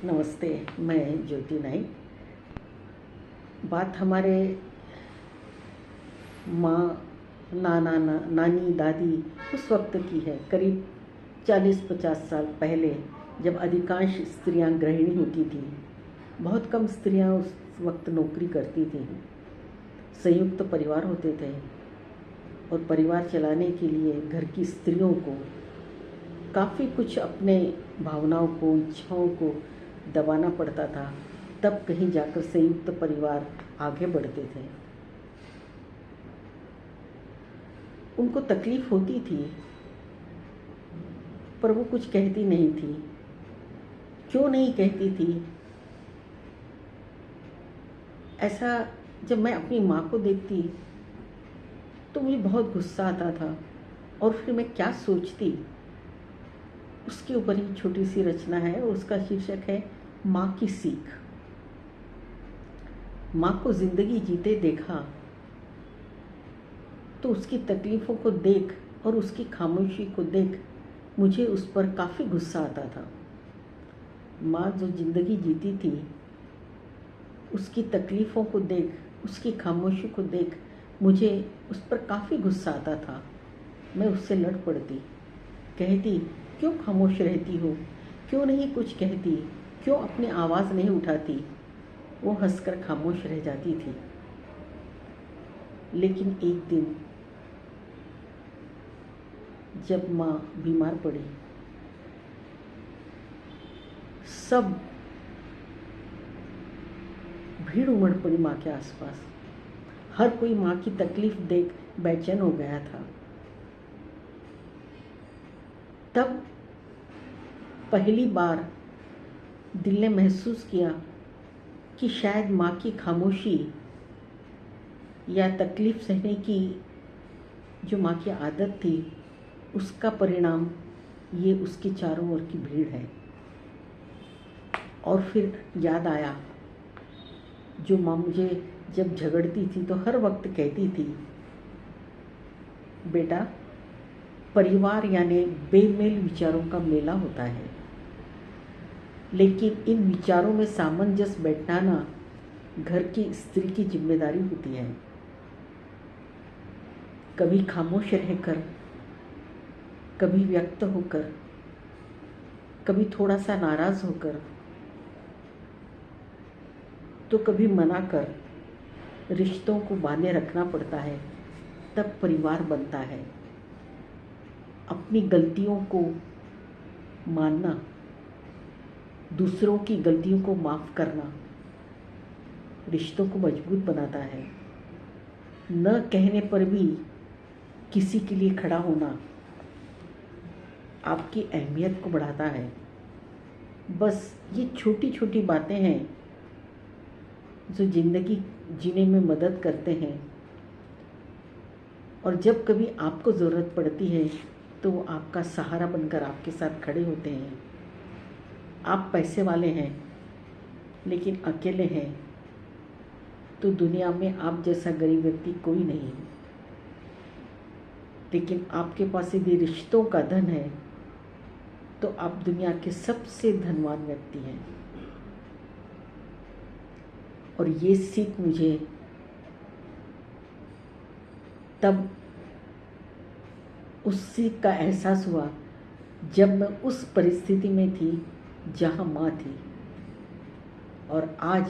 नमस्ते। मैं ज्योति नाइक। बात हमारे माँ, नानी, दादी उस वक्त की है, करीब 40-50 साल पहले, जब अधिकांश स्त्रियां गृहिणी होती थी। बहुत कम स्त्रियां उस वक्त नौकरी करती थीं। संयुक्त परिवार होते थे और परिवार चलाने के लिए घर की स्त्रियों को काफ़ी कुछ अपने भावनाओं को, इच्छाओं को दबाना पड़ता था। तब कहीं जाकर संयुक्त परिवार आगे बढ़ते थे। उनको तकलीफ होती थी पर वो कुछ कहती नहीं थी। क्यों नहीं कहती थी? ऐसा जब मैं अपनी माँ को देखती तो मुझे बहुत गुस्सा आता था और फिर मैं क्या सोचती, उसके ऊपर ही छोटी सी रचना है। उसका शीर्षक है माँ की सीख। माँ को जिंदगी जीते देखा तो उसकी तकलीफ़ों को देख और उसकी खामोशी को देख मुझे उस पर काफ़ी गुस्सा आता था। माँ जो ज़िंदगी जीती थी, उसकी तकलीफ़ों को देख, उसकी खामोशी को देख मुझे उस पर काफ़ी गुस्सा आता था। मैं उससे लड़ पड़ती, कहती, क्यों खामोश रहती हो, क्यों नहीं कुछ कहती, क्यों अपनी आवाज़ नहीं उठाती। वो हंसकर खामोश रह जाती थी। लेकिन एक दिन जब माँ बीमार पड़ी, सब भीड़ उमड़ पड़ी माँ के आसपास। हर कोई माँ की तकलीफ देख बेचैन हो गया था। तब पहली बार दिल ने महसूस किया कि शायद माँ की खामोशी या तकलीफ सहने की जो माँ की आदत थी, उसका परिणाम ये उसके चारों ओर की भीड़ है। और फिर याद आया, जो माँ मुझे जब झगड़ती थी तो हर वक्त कहती थी, बेटा, परिवार यानी बेमेल विचारों का मेला होता है, लेकिन इन विचारों में सामंजस्य बैठाना घर की स्त्री की जिम्मेदारी होती है। कभी खामोश रहकर, कभी व्यक्त होकर, कभी थोड़ा सा नाराज होकर, तो कभी मना कर रिश्तों को बांधे रखना पड़ता है। तब परिवार बनता है। अपनी गलतियों को मानना, दूसरों की गलतियों को माफ़ करना रिश्तों को मजबूत बनाता है। न कहने पर भी किसी के लिए खड़ा होना आपकी अहमियत को बढ़ाता है। बस ये छोटी छोटी बातें हैं जो ज़िंदगी जीने में मदद करते हैं। और जब कभी आपको ज़रूरत पड़ती है तो वो आपका सहारा बनकर आपके साथ खड़े होते हैं। आप पैसे वाले हैं लेकिन अकेले हैं तो दुनिया में आप जैसा गरीब व्यक्ति कोई नहीं है। लेकिन आपके पास यदि रिश्तों का धन है तो आप दुनिया के सबसे धनवान व्यक्ति हैं। और ये सीख मुझे तब उस सीख का एहसास हुआ जब मैं उस परिस्थिति में थी जहाँ माँ थी। और आज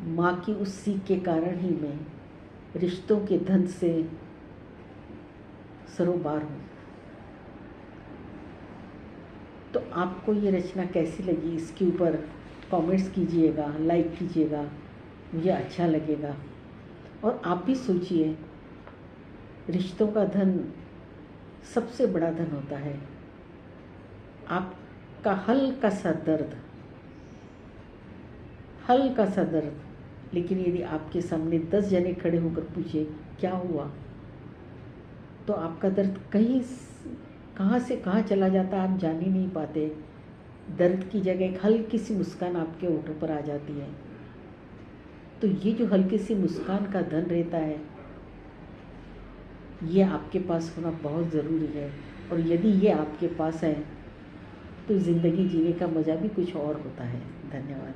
माँ की उस सीख के कारण ही मैं रिश्तों के धन से सरोबार हूँ। तो आपको ये रचना कैसी लगी, इसके ऊपर कमेंट्स कीजिएगा, लाइक कीजिएगा, मुझे अच्छा लगेगा। और आप भी सोचिए, रिश्तों का धन सबसे बड़ा धन होता है। आपका हल्का सा दर्द, लेकिन यदि आपके सामने 10 जने खड़े होकर पूछे क्या हुआ, तो आपका दर्द कहाँ से कहाँ चला जाता है आप जान ही नहीं पाते। दर्द की जगह एक हल्की सी मुस्कान आपके होठों पर आ जाती है। तो ये जो हल्की सी मुस्कान का धन रहता है, ये आपके पास होना बहुत ज़रूरी है। और यदि ये आपके पास है तो ज़िंदगी जीने का मज़ा भी कुछ और होता है। धन्यवाद।